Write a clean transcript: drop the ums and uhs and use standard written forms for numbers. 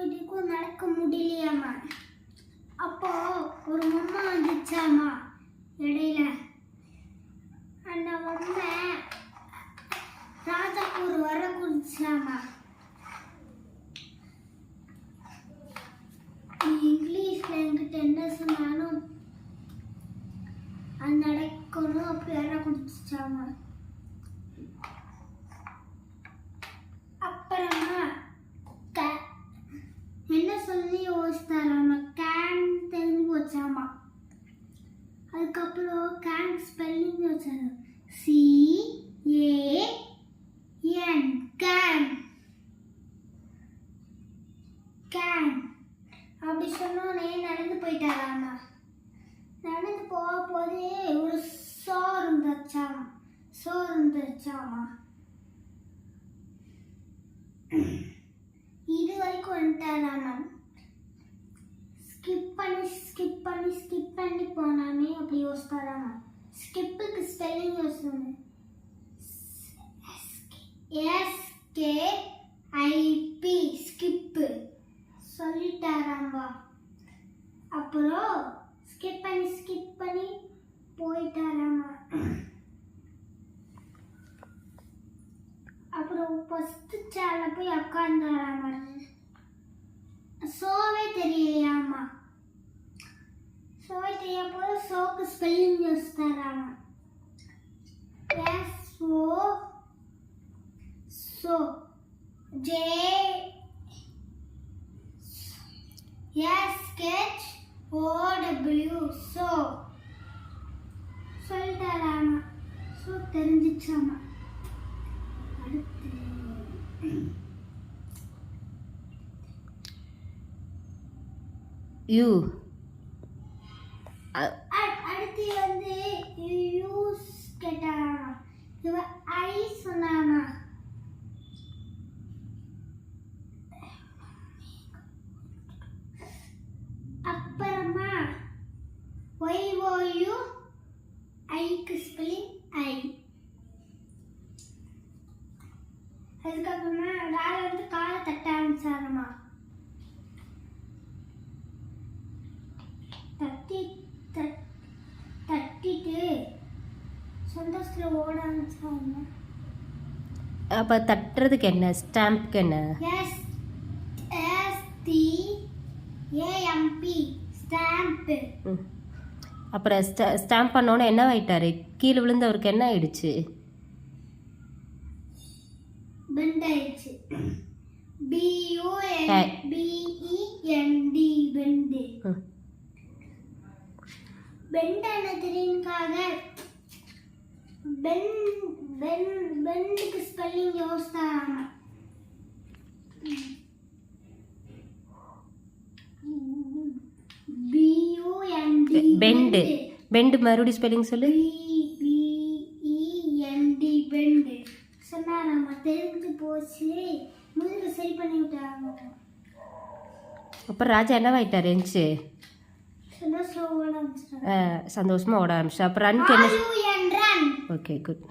வீட்டுக்கும் நடக்க முடியலையாமா. அப்போ ஒரு பொம்மை வந்துச்சாமா இடையில. அந்த பொம்மை ராஜாக்கு ஒரு வர குடிச்சாமா. இங்கிலீஷ்ல என்கிட்ட என்ன சொன்னாலும் அது நடக்கணும் அப்படி வர குடிச்சாமா. அப்புறமா என்ன சொல்லி யோசித்தாராமா, கேன் தெரிஞ்சு போச்சாமா. அதுக்கப்புறம் கேன் ஸ்பெல்லிங் வச்சாரு, CAN கேன். கேன் அப்படி சொன்னோன்னே நடந்து போயிட்டாராமா. நடந்து போகும்போது ஒரு சோர்ந்துச்சாமா. இது வரைக்கும் வந்துட்டாராமா. ஸ்கிப் பண்ணி போனாமே அப்படி யோசித்தாராமா. ஸ்கிப்புக்கு ஸ்பெல்லிங் யோசிச்சு SKIP ஸ்கிப்பு சொல்லிட்டாராம்பா. அப்புறம் ஸ்கிப் பண்ணி போயிட்டாராமா. அப்புறம் ஃபர்ஸ்ட் சேர்ல போய் உட்கார்ந்தாராமா. சோவே தெரியலையாமா. சோவே தெரியாம சோக்கு ஸ்பெல்லிங் யோசித்தாராமா. SO SKHOW சோ சொல்லிட்டாராமா. சோ தெரிஞ்சிச்சாமா. யூ அடுத்து வந்து யூஸ் கேட்டாராமா. இவ ஐ சொன்னாமா. அப்புறமா YOU ஐக்கு ஸ்பெல்லிங் ஐ. அதுக்கப்புறமா ராஜா வந்து காலை தட்ட ஆரம்பிச்சாராமா. தட்டிட்டு சந்தோஷத்துல ஓட ஆரம்பிச்சாராமா. அப்போ தட்டுறதுக்கு என்ன, ஸ்டாம்ப்க்கு என்ன? STAMP stamp. அப்புறம் ஸ்டாம்ப் பண்ணோன்னே என்ன ஆயிட்டாரு? கீழே விழுந்தவருக்கு என்ன ஆயிடுச்சு? பெண்ட் ஆயிடுச்சு. BUND bend. பெண்ட் என்ன தெரியும்காக பெண்டுக்கு ஸ்பெல்லிங் யோசித்தாராமா. பெண்டு. பெண்டு மறுபடியும் ஸ்பெல்லிங் சொல்லு. BEND பெண்டு சொன்னாராமா. தெரிஞ்சு போச்சு. முதுகு சரி பண்ணி விட்டாராமா. அப்புறம் ராஜா என்னவாயிட்டார்? இருந்துச்சு சந்தோஷமா ஓட ஆரம்பிச்சிட்டாரு. சந்தோஷமா ஓட ஆரம்பிச்சு. அப்புறம் ரன்க்கு என்ன? Okay, good.